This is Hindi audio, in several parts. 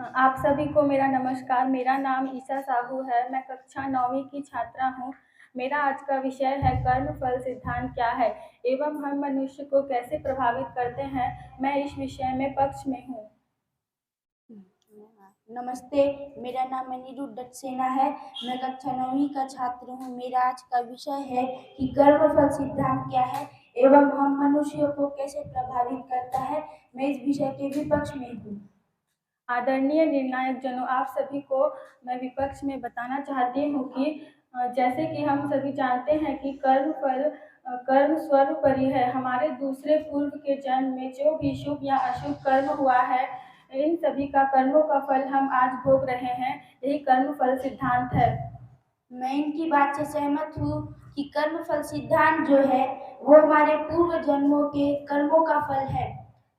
आप सभी को मेरा नमस्कार। मेरा नाम ईशा साहू है। मैं कक्षा 9वीं की छात्रा हूँ। मेरा आज का विषय है कर्मफल सिद्धांत क्या है एवं हम मनुष्य को कैसे प्रभावित करते हैं। मैं इस विषय में पक्ष में हूँ। नमस्ते, मेरा नाम अनिरुद्ध सेना है। मैं कक्षा 9वीं का छात्र हूँ। मेरा आज का विषय है कि कर्मफल सिद्धांत क्या है एवं हम मनुष्यों को कैसे प्रभावित करता है। मैं इस विषय के विपक्ष में हूँ। आदरणीय निर्णायक जनों, आप सभी को मैं विपक्ष में बताना चाहती हूँ कि जैसे कि हम सभी जानते हैं कि कर्म सर्वोपरि है। हमारे दूसरे पूर्व के जन्म में जो भी शुभ या अशुभ कर्म हुआ है, इन सभी का कर्मों का फल हम आज भोग रहे हैं। यही कर्म फल सिद्धांत है। मैं इनकी बात से सहमत हूँ कि कर्मफल सिद्धांत जो है वो हमारे पूर्व जन्मों के कर्मों का फल है,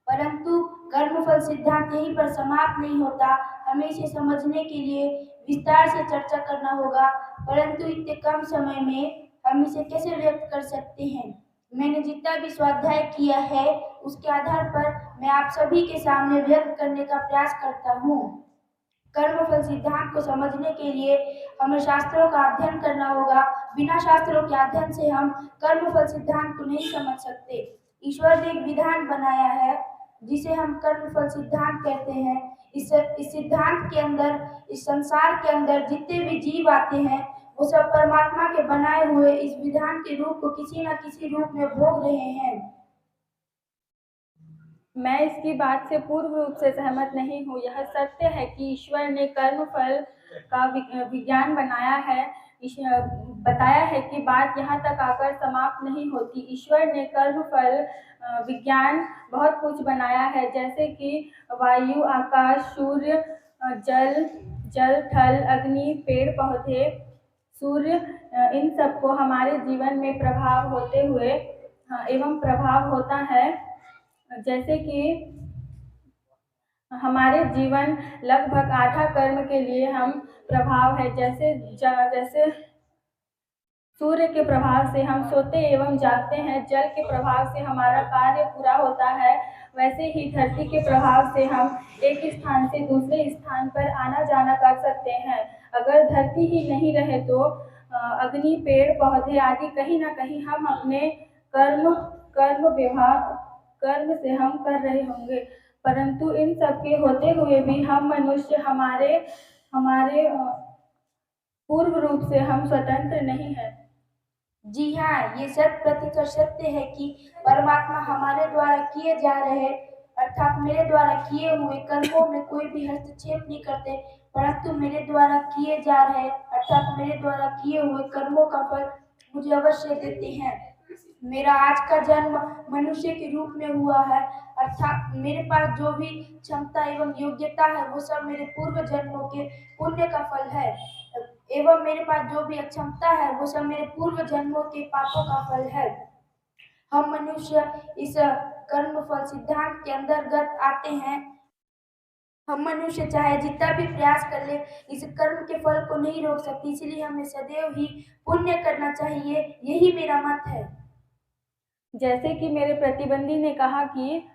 परंतु कर्मफल सिद्धांत यहीं पर समाप्त नहीं होता। हमें इसे समझने के लिए विस्तार से चर्चा करना होगा, परंतु इतने कम समय में हम इसे कैसे व्यक्त कर सकते हैं। मैंने जितना भी स्वाध्याय किया है उसके आधार पर मैं आप सभी के सामने व्यक्त करने का प्रयास करता हूँ। कर्मफल सिद्धांत को समझने के लिए हमें शास्त्रों का अध्ययन करना होगा। बिना शास्त्रों के अध्ययन से हम कर्मफल सिद्धांत को नहीं समझ सकते। ईश्वर ने एक विधान बनाया है जिसे हम कर्मफल सिद्धांत कहते हैं। इस सिद्धांत के अंदर, इस संसार के अंदर जितने भी जीव आते हैं वो सब परमात्मा के बनाए हुए इस विधान के रूप को किसी न किसी रूप में भोग रहे हैं। मैं इसकी बात से पूर्ण रूप से सहमत नहीं हूँ। यह सत्य है कि ईश्वर ने कर्म फल का विज्ञान बनाया है। बताया है कि बात यहाँ तक आकर समाप्त नहीं होती। ईश्वर ने कर्म फल विज्ञान बहुत कुछ बनाया है, जैसे कि वायु, आकाश, सूर्य, जल थल, अग्नि, पेड़ पौधे, सूर्य, इन सबको हमारे जीवन में प्रभाव होते हुए एवं प्रभाव होता है। जैसे कि हमारे जीवन लगभग आधा कर्म के लिए हम प्रभाव है। जैसे सूर्य के प्रभाव से हम सोते एवं जागते हैं, जल के प्रभाव से हमारा कार्य पूरा होता है, वैसे ही धरती के प्रभाव से हम एक स्थान से दूसरे स्थान पर आना जाना कर सकते हैं। अगर धरती ही नहीं रहे तो अग्नि, पेड़ पौधे आदि कहीं ना कहीं हम अपने कर्म से हम कर रहे होंगे, परंतु इन सब के होते हुए भी हम मनुष्य हमारे हमारे पूर्व रूप से हम स्वतंत्र नहीं है। जी हाँ, ये 100% सत्य है कि परमात्मा हमारे द्वारा किए जा रहे अर्थात मेरे द्वारा किए हुए कर्मों में कोई भी हस्तक्षेप नहीं करते, परंतु मेरे द्वारा किए जा रहे अर्थात मेरे द्वारा किए हुए कर्मों का फल मुझे अवश्य देते हैं। मेरा आज का जन्म मनुष्य के रूप में हुआ है, अर्थात मेरे पास जो भी क्षमता एवं योग्यता है वो सब मेरे पूर्व जन्मों के पुण्य का फल है, एवं मेरे पास जो भी अक्षमता है वो सब मेरे पूर्व जन्मों के पापों का फल है। हम मनुष्य इस कर्म फल सिद्धांत के अंतर्गत आते हैं। हम मनुष्य चाहे जितना भी प्रयास कर ले इस कर्म के फल को नहीं रोक सकते, इसलिए हमें सदैव ही पुण्य करना चाहिए, यही मेरा मत है। जैसे कि मेरे प्रतिद्वंदी ने कहा कि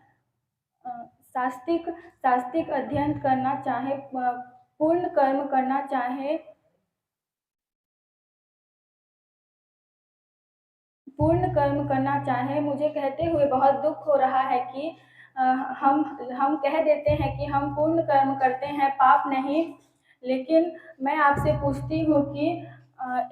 शास्त्रिक अध्ययन करना चाहे, पूर्ण कर्म करना चाहे, मुझे कहते हुए बहुत दुख हो रहा है कि हम कह देते हैं कि हम पूर्ण कर्म करते हैं, पाप नहीं। लेकिन मैं आपसे पूछती हूँ कि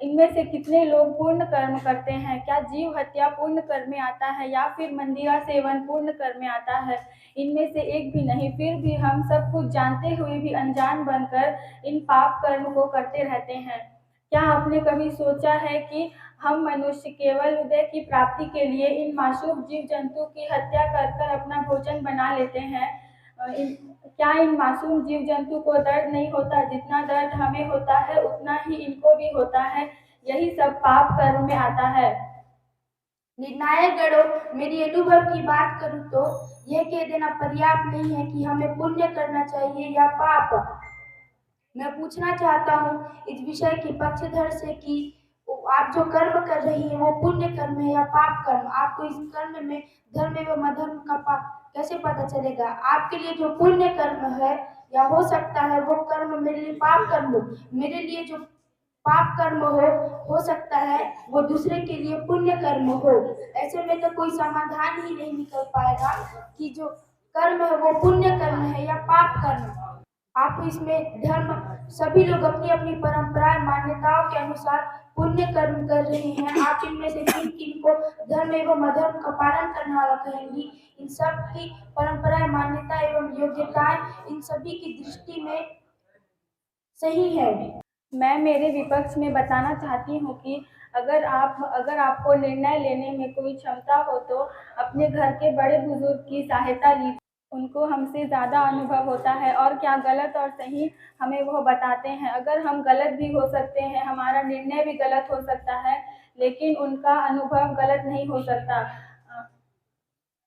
इनमें से कितने लोग पूर्ण कर्म करते हैं? क्या जीव हत्या पूर्ण कर्म में आता है या फिर मंदिरा सेवन पूर्ण कर्म में आता है? इनमें से एक भी नहीं। फिर भी हम सब कुछ जानते हुए भी अनजान बनकर इन पाप कर्म को करते रहते हैं। क्या आपने कभी सोचा है कि हम मनुष्य केवल उदय की प्राप्ति के लिए इन मासूम जीव जंतु की हत्या कर कर अपना भोजन बना लेते हैं? क्या इन मासूम जीव जंतु को दर्द नहीं होता? जितना दर्द हमें होता है उतना ही इनको भी होता है। यही सब पाप कर्म में आता है। निर्णायक गणों, मेरी अनुभव की बात करूं तो यह कह देना पर्याप्त नहीं है कि हमें पुण्य करना चाहिए या पाप। मैं पूछना चाहता हूँ इस विषय के पक्षधर से कि आप जो कर्म कर रही हैं वो पुण्य कर्म है या पाप कर्म। आपको इस कर्म में धर्म एवं अधर्म का पाप कैसे पता चलेगा? आपके लिए जो पुण्य कर्म है या हो सकता है वो कर्म मेरे लिए पाप कर्म हो। मेरे लिए जो पाप कर्म हो सकता है वो दूसरे के लिए पुण्य कर्म हो। ऐसे में तो कोई समाधान ही नहीं निकल पाएगा कि जो कर्म है वो पुण्य कर्म है या पाप कर्म। आप इसमें धर्म सभी लोग अपनी अपनी परंपराएं मान्यताओं के अनुसार पुण्य कर्म कर रहे हैं। आप इनमें से किन किन को धर्म एवं अधर्म का पालन करने वाला कहेंगी? इन सब की परंपराएं मान्यता एवं योग्यताएं इन सभी की दृष्टि में सही है। मैं मेरे विपक्ष में बताना चाहती हूँ कि अगर आपको निर्णय लेने में कोई क्षमता हो तो अपने घर के बड़े बुजुर्ग की सहायता लीजिए। उनको हमसे ज़्यादा अनुभव होता है और क्या गलत और सही हमें वो बताते हैं। अगर हम गलत भी हो सकते हैं, हमारा निर्णय भी गलत हो सकता है, लेकिन उनका अनुभव गलत नहीं हो सकता।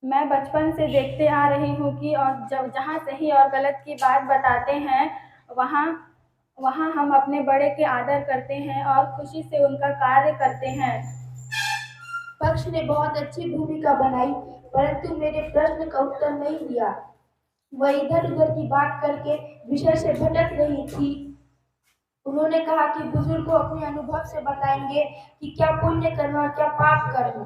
मैं बचपन से देखते आ रही हूँ कि और जब जहाँ सही और गलत की बात बताते हैं वहाँ वहाँ हम अपने बड़े के आदर करते हैं और खुशी से उनका कार्य करते हैं। पक्ष ने बहुत अच्छी भूमिका बनाई, परंतु मेरे प्रश्न का उत्तर नहीं दिया। वह इधर उधर की बात करके विषय से भटक रही थी। उन्होंने कहा कि बुजुर्ग अपने अनुभव से बताएंगे कि क्या पुण्य कर्म और क्या पाप कर्म।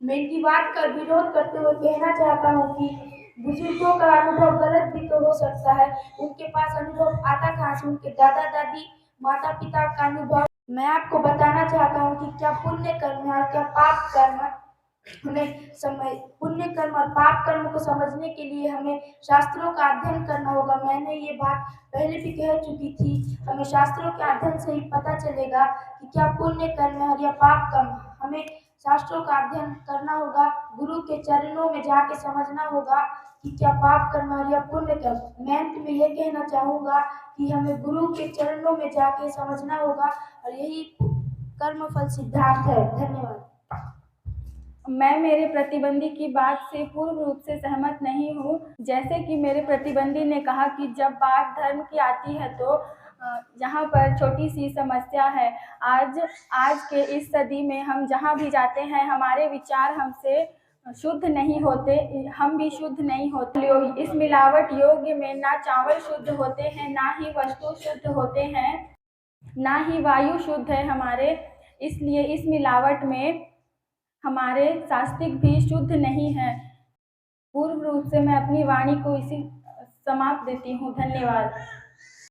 मैं इनकी बात का विरोध करते हुए कहना चाहता हूँ कि बुजुर्गों का अनुभव गलत भी तो हो सकता है। उनके पास अनुभव आता कहाँ से? उनके दादा दादी माता पिता का अनुभव। मैं आपको बताना चाहता हूँ कि क्या पुण्य कर्म है और क्या पाप कर्म है। हमें समय पुण्य कर्म और पाप कर्म को समझने के लिए हमें शास्त्रों का अध्ययन करना होगा। मैंने ये बात पहले भी कह चुकी थी। हमें शास्त्रों के अध्ययन से ही पता चलेगा कि क्या पुण्य कर्म है या पाप कर्म। हमें शास्त्रों का अध्ययन करना होगा, गुरु के चरणों में जाके समझना होगा कि क्या पाप कर्म है या पुण्य कर्म। मैं अंत में ये कहना चाहूँगा कि हमें गुरु के चरणों में जाके समझना होगा और यही कर्म फल सिद्धांत है। धन्यवाद। मैं मेरे प्रतिद्वंदी की बात से पूर्ण रूप से सहमत नहीं हूँ। जैसे कि मेरे प्रतिद्वंदी ने कहा कि जब बात धर्म की आती है तो यहाँ पर छोटी सी समस्या है। आज के इस सदी में हम जहाँ भी जाते हैं हमारे विचार हमसे शुद्ध नहीं होते, हम भी शुद्ध नहीं होते। इस मिलावट योग्य में ना चावल शुद्ध होते हैं, ना ही वस्तु शुद्ध होते हैं, ना ही वायु शुद्ध है हमारे। इसलिए इस मिलावट में हमारे शास्त्रिक भी शुद्ध नहीं है। पूर्ण रूप से मैं अपनी वाणी को इसी समाप्त देती हूँ। धन्यवाद।